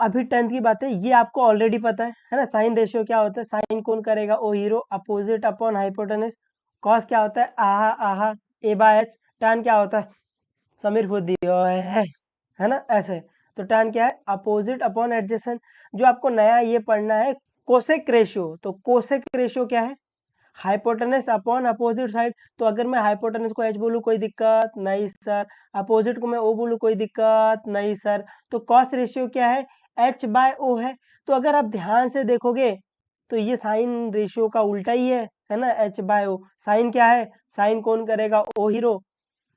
अभी 10th की बात है, ये आपको ऑलरेडी पता है ना। साइन रेशियो क्या होता है, साइन कौन करेगा, ओ hero, opposite upon hypotenuse. Cos क्या होता है, आहा आहा, ए बाय एच। टैन क्या होता है, समीर खुद दिया है ना ऐसे। तो टैन क्या है, अपोजिट अपॉन एडजेसेंट। जो आपको नया ये पढ़ना है कोसेक रेशियो, तो कोसेक रेशियो क्या है, हाइपोटेनस अपॉन अपोजिट साइड। तो अगर मैं हाइपोटेनस को एच बोलूँ कोई दिक्कत नहीं सर, अपोजिट को मैं ओ बोलूँ कोई दिक्कत नहीं सर। तो कॉस रेशियो क्या है, एच बाय ओ है। तो अगर आप ध्यान से देखोगे तो ये साइन रेशियो का उल्टा ही है ना, एच बाय ओ। साइन क्या है, साइन कौन करेगा, ओ hero,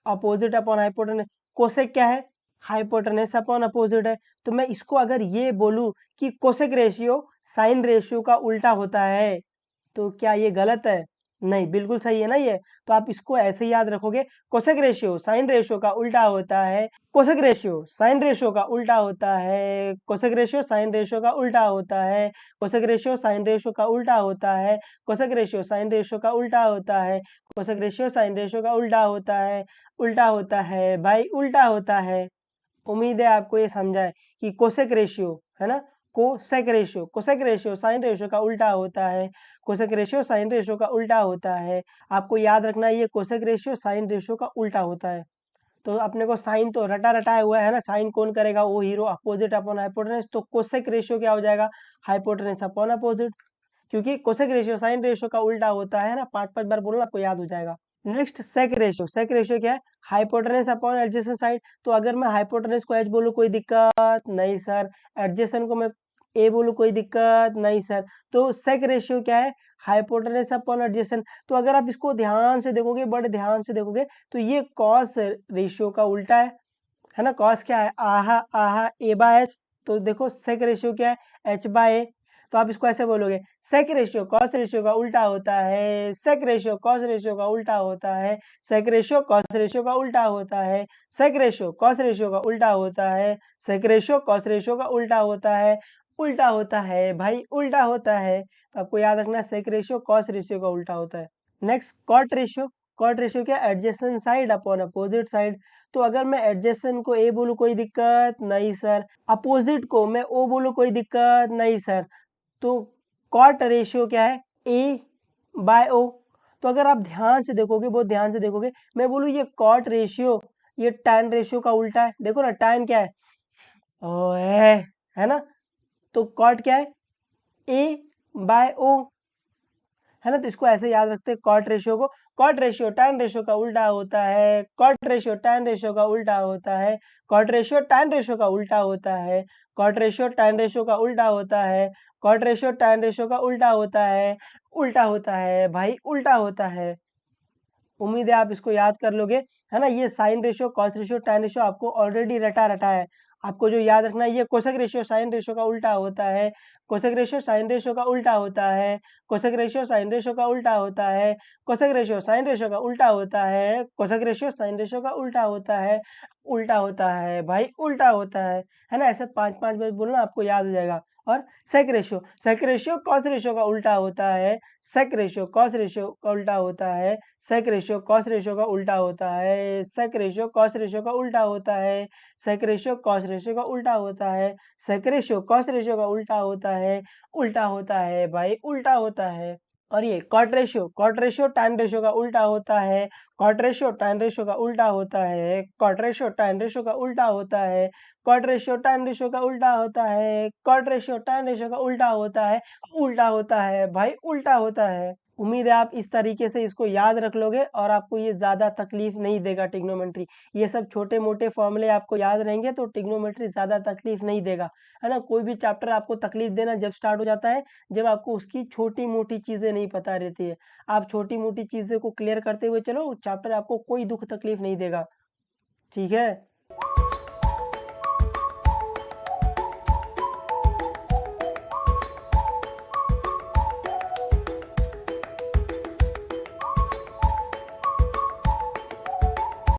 opposite upon hypotenuse. Cosec क्या है, हाइपोटेनस अपॉन अपोजिट है। तो मैं इसको अगर ये बोलूँ कि कोसेक रेशियो साइन रेशियो का उल्टा होता है, तो क्या ये गलत है, नहीं, बिल्कुल सही है ना ये। तो आप इसको ऐसे ही याद रखोगे, कोसेक रेशियो साइन रेशियो का उल्टा होता है, कोसेक रेशियो साइन रेशियो का उल्टा होता है, कोसेक रेशियो साइन रेशियो का उल्टा होता है, कोसेक रेशियो साइन रेशियो का उल्टा होता है, कोसेक रेशियो साइन रेशियो का उल्टा होता है, कोसेक रेशियो साइन रेशियो का उल्टा होता है, उल्टा होता है भाई, उल्टा होता है। उम्मीद है आपको ये समझा है कि कोसेक रेशियो है ना, cosec ratio, cosec ratio sine ratio का उल्टा होता है, कोसेक रेशियो साइन रेशियो का उल्टा होता है। आपको याद रखना है ये कोसेक रेशियो साइन रेशियो का उल्टा होता है। तो अपने को साइन तो रटा रटाया हुआ है ना, साइन कौन करेगा, वो हीरो, अपोजिट अपॉन हाइपोटेनस। तो कोसेक रेशियो क्या हो जाएगा, हाइपोटेनस अपॉन अपोजिट, क्योंकि कोसेक रेशियो साइन रेशियो का उल्टा होता है ना। 5-5 बार बोलना, आपको याद हो जाएगा। नेक्स्ट सेक रेशियो, सेक रेशियो क्या है, हाइपोटेनस अपॉन एडजेसेंट साइड। तो अगर मैं हाइपोटेनस को एच बोलूँ कोई दिक्कत नहीं सर, एडजेसेंट को मैं ए बोलूँ कोई दिक्कत नहीं सर। तो सेक रेशियो क्या है, हाइपोटेनस अपॉन एडजेसेंट। तो अगर आप इसको ध्यान से देखोगे, बड़े ध्यान से देखोगे, तो ये कॉस रेशियो का उल्टा है ना। कॉस क्या है, आहा आहा, ए बाय एच। तो देखो सेक रेशियो क्या है, एच बाय ए। तो आप इसको ऐसे बोलोगे, सेक रेशियो कॉस रेशियो का उल्टा होता है, सेक रेशियो कॉस रेशियो का उल्टा होता है, सेक रेशियो कॉस रेशियो का उल्टा होता है, सेक रेशियो कॉस रेशियो का उल्टा होता है, सेक रेशियो कॉस रेशियो का उल्टा होता है, उल्टा होता है भाई, उल्टा होता है। तो आपको याद रखना, सेक रेशियो कॉस रेशियो का उल्टा होता है। Next cot ratio, cot ratio क्या, adjacent side upon opposite side. तो अगर मैं एडजेसेंट को ए बोलूँ कोई दिक्कत नहीं सर, अपोजिट को मैं ओ बोलूँ कोई दिक्कत नहीं सर। तो कॉट रेशियो क्या है, ए बाय ओ। तो अगर आप ध्यान से देखोगे, बहुत ध्यान से देखोगे, मैं बोलूँ ये कॉट रेशियो ये टैन रेशियो का उल्टा है। देखो ना, टैन क्या है, ओ है ना। तो कॉट क्या है, ए बाय ओ, है ना। तो इसको ऐसे याद रखते हैं कॉट रेशियो को, कॉट रेशियो टैन रेशियो का उल्टा होता है, कॉट रेशियो टैन रेशियो का उल्टा होता है, कॉट रेशियो टैन रेशियो का उल्टा होता है, कॉट रेशियो टैन रेशियो का उल्टा होता है, कॉट रेशियो टैन रेशियो का उल्टा होता है, उल्टा होता है भाई, उल्टा होता है। उम्मीद है आप इसको याद कर लोगे, है ना। ये sine ratio cos ratio tan ratio आपको ऑलरेडी रटा रटा है। आपको जो याद रखना है, ये कोसेक रेशियो साइन रेशियो का उल्टा होता है, कोसेक रेशियो साइन रेशियो का उल्टा होता है, कोसेक रेशियो साइन रेशियो का उल्टा होता है, कोसेक रेशियो साइन रेशियो का उल्टा होता है, कोसेक रेशियो साइन रेशियो का उल्टा होता है, उल्टा होता है भाई, उल्टा होता है ना। ऐसे 5-5 बार बोलना, आपको याद हो जाएगा। और सेक रेशियो कॉस रेशियो का उल्टा होता है, सेक रेशियो कॉस रेशियो का उल्टा होता है, सेक रेशियो कॉस रेशियो का उल्टा होता है, सेक रेशियो कॉस रेशियो का उल्टा होता है, सेक रेशियो कॉस रेशियो का उल्टा होता है, सेक रेशियो कॉस रेशियो का उल्टा होता है, उल्टा होता है भाई, उल्टा होता है। और ये कॉट रेशियो टैन रेशियो का उल्टा होता है, कॉट रेशियो टैन रेशियो का उल्टा होता है, कॉट रेशियो टैन रेशियो का उल्टा होता है, कॉट रेशियो टैन रेशियो का उल्टा होता है, कॉट रेशियो टैन रेशियो का उल्टा होता है, उल्टा होता है भाई, उल्टा होता है। उम्मीद है आप इस तरीके से इसको याद रख लोगे और आपको ये ज़्यादा तकलीफ नहीं देगा ट्रिग्नोमेट्री। ये सब छोटे मोटे फॉर्मूले आपको याद रहेंगे तो ट्रिग्नोमेट्री ज़्यादा तकलीफ नहीं देगा, है ना। कोई भी चैप्टर आपको तकलीफ देना जब स्टार्ट हो जाता है, जब आपको उसकी छोटी मोटी चीज़ें नहीं पता रहती है। आप छोटी मोटी चीज़ें को क्लियर करते हुए चलो, चैप्टर आपको कोई दुख तकलीफ नहीं देगा, ठीक है।